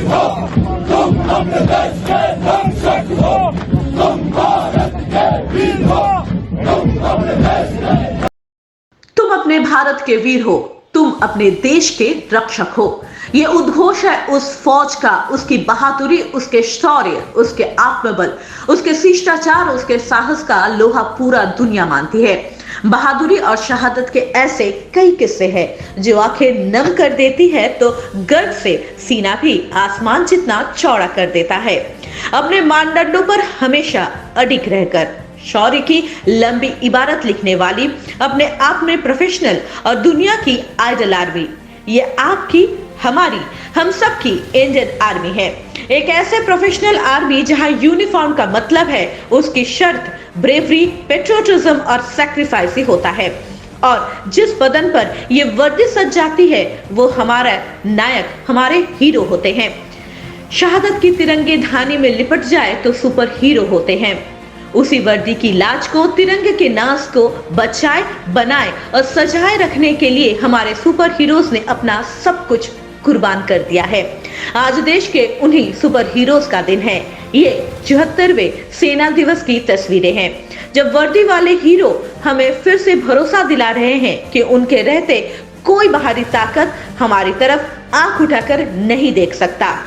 हो, तुम अपने देश के रक्षक हो, तुम भारत के वीर हो, तुम अपने देश के, तुम अपने भारत के वीर हो, तुम अपने देश के रक्षक हो। ये उद्घोष है उस फौज का, उसकी बहादुरी, उसके शौर्य, उसके आत्मबल, उसके शिष्टाचार, उसके साहस का लोहा पूरा दुनिया मानती है। बहादुरी और शहादत के ऐसे कई किस्से हैं जो आंखें नम कर देती है तो गर्व से सीना भी आसमान जितना चौड़ा कर देता है। अपने मानदंडों पर हमेशा अडिग रहकर शौर्य की लंबी इबारत लिखने वाली, अपने आप में प्रोफेशनल और दुनिया की आइडल आर्मी, ये आपकी, हमारी, हम सब की इंडियन आर्मी है। एक ऐसे प्रोफेशनल आर्मी जहां यूनिफॉर्म का मतलब है उसकी शर्त ब्रेवरी, पेट्रियोटिज्म और सैक्रिफाइस ही होता है। और जिस बदन पर ये वर्दी सज जाती है वो हमारा नायक, हमारे हीरो होते हैं। शहादत की तिरंगे धानी में लिपट जाए तो सुपर हीरो होते हैं। उसी वर्दी की लाज को, तिरंगे के नाज को बचाए, बनाए और सजाए रखने के लिए हमारे सुपर हीरोज ने अपना सब कुछ कुर्बान कर दिया है। आज देश के उन्हीं सुपर हीरोज का दिन है। ये 74वें सेना दिवस की तस्वीरें हैं जब वर्दी वाले हीरो हमें फिर से भरोसा दिला रहे हैं कि उनके रहते कोई बाहरी ताकत हमारी तरफ आंख उठाकर नहीं देख सकता।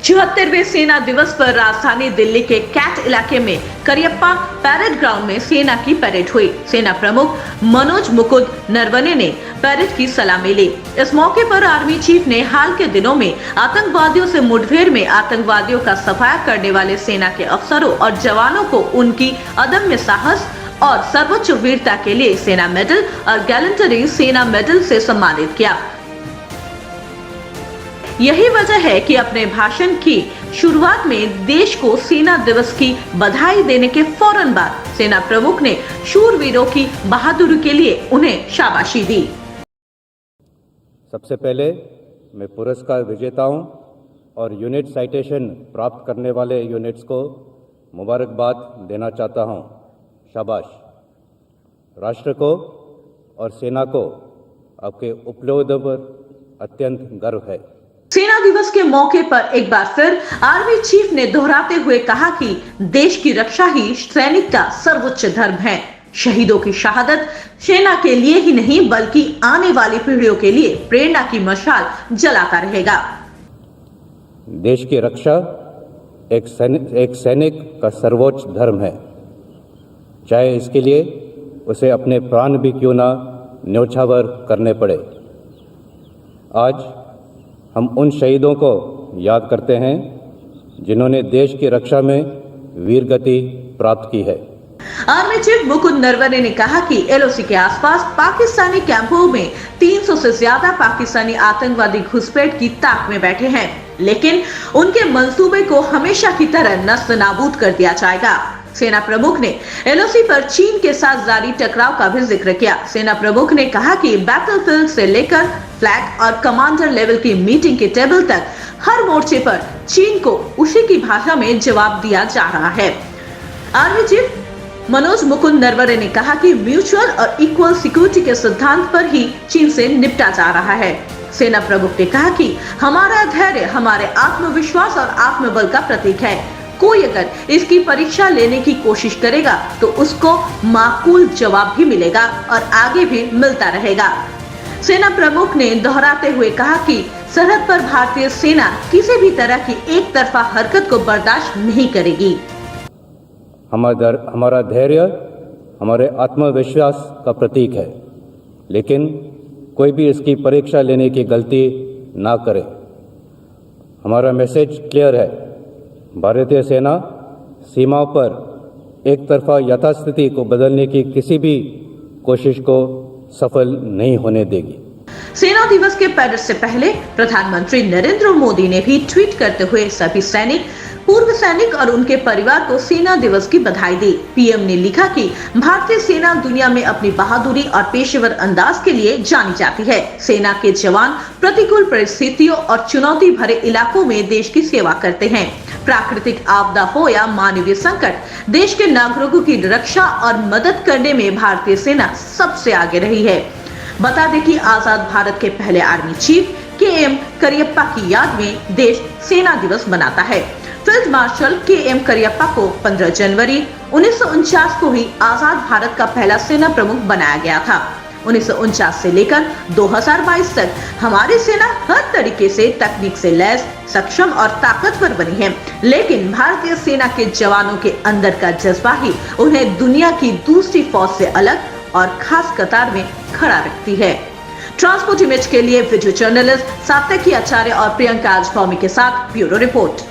74वें सेना दिवस पर राजधानी दिल्ली के कैट इलाके में करियप्पा पैरेड ग्राउंड में सेना की परेड हुई। सेना प्रमुख मनोज मुकुंद नरवणे ने परेड की सलामी ली। इस मौके पर आर्मी चीफ ने हाल के दिनों में आतंकवादियों से मुठभेड़ में आतंकवादियों का सफाया करने वाले सेना के अफसरों और जवानों को उनकी अदम्य साहस और सर्वोच्च वीरता के लिए सेना मेडल और गैलेंटरी सेना मेडल से सम्मानित किया। यही वजह है कि अपने भाषण की शुरुआत में देश को सेना दिवस की बधाई देने के फौरन बाद सेना प्रमुख ने शूरवीरों की बहादुरी के लिए उन्हें शाबाशी दी। सबसे पहले मैं पुरस्कार विजेताओं और यूनिट साइटेशन प्राप्त करने वाले यूनिट्स को मुबारकबाद देना चाहता हूं। शाबाश। राष्ट्र को और सेना को आपके उपलब्धियों पर अत्यंत गर्व है। सेना दिवस के मौके पर एक बार फिर आर्मी चीफ ने दोहराते हुए कहा कि देश की रक्षा ही सैनिक का सर्वोच्च धर्म है। शहीदों की शहादत सेना के लिए ही नहीं बल्कि आने वाली पीढ़ियों के लिए प्रेरणा की मशाल जलाता रहेगा। देश की रक्षा एक सैनिक का सर्वोच्च धर्म है, चाहे इसके लिए उसे अपने प्राण भी क्यों ना न्योछावर करने पड़े। आज हम उन शहीदों को याद करते हैं जिन्होंने देश की रक्षा में वीरगति प्राप्त की है। आर्मी चीफ मुकुंद नरवणे ने कहा कि एलओसी के आसपास पाकिस्तानी कैंपों में 300 से ज्यादा पाकिस्तानी आतंकवादी घुसपैठ की ताक में बैठे हैं, लेकिन उनके मंसूबे को हमेशा की तरह नष्ट नाबूद कर दिया जाएगा। सेना प्रमुख ने एलओसी पर चीन के साथ जारी टकराव का भी जिक्र किया। सेना प्रमुख ने कहा कि बैटलफील्ड से लेकर फ्लैग और कमांडर लेवल की मीटिंग के टेबल तक हर मोर्चे पर चीन को उसी की भाषा में जवाब दिया जा रहा है। आर्मी चीफ मनोज मुकुंद नरवणे ने कहा कि म्यूचुअल और इक्वल सिक्योरिटी के सिद्धांत पर ही चीन से निपटा जा रहा है। सेना प्रमुख ने कहा कि हमारा धैर्य हमारे आत्मविश्वास और आत्मबल का प्रतीक है। कोई अगर इसकी परीक्षा लेने की कोशिश करेगा तो उसको माकूल जवाब भी मिलेगा और आगे भी मिलता रहेगा। सेना प्रमुख ने दोहराते हुए कहा कि सरहद पर भारतीय सेना किसी भी तरह की एक तरफा हरकत को बर्दाश्त नहीं करेगी। हमारा धैर्य हमारे आत्मविश्वास का प्रतीक है, लेकिन कोई भी इसकी परीक्षा लेने की गलती ना करे। हमारा मैसेज क्लियर है, भारतीय सेना सीमाओं पर एक तरफा यथास्थिति को बदलने की किसी भी कोशिश को सफल नहीं होने देगी। सेना दिवस के परेड से पहले प्रधानमंत्री नरेंद्र मोदी ने भी ट्वीट करते हुए सभी सैनिक, पूर्व सैनिक और उनके परिवार को सेना दिवस की बधाई दी। पीएम ने लिखा कि भारतीय सेना दुनिया में अपनी बहादुरी और पेशेवर अंदाज के लिए जानी जाती है। सेना के जवान प्रतिकूल परिस्थितियों और चुनौती भरे इलाकों में देश की सेवा करते हैं। प्राकृतिक आपदा हो या मानवीय संकट, देश के नागरिकों की रक्षा और मदद करने में भारतीय सेना सबसे आगे रही है। बता दें कि आजाद भारत के पहले आर्मी चीफ के.एम. करियप्पा की याद में देश सेना दिवस मनाता है। Field marshal KM. करियप्पा को 15 जनवरी 1949 को ही आजाद भारत का पहला सेना प्रमुख बनाया गया था। 1949 से लेकर 2022 तक हमारी सेना हर तरीके से तकनीक से लैस, सक्षम और ताकतवर बनी है, लेकिन भारतीय सेना के जवानों के अंदर का जज्बा ही उन्हें दुनिया की दूसरी फौज से अलग और खास कतार में खड़ा रखती है। ट्रांसपोर्ट इमेज के लिए वीडियो जर्नलिस्ट सात्यकी आचार्य और प्रियंका आजभौमी के साथ ब्यूरो रिपोर्ट।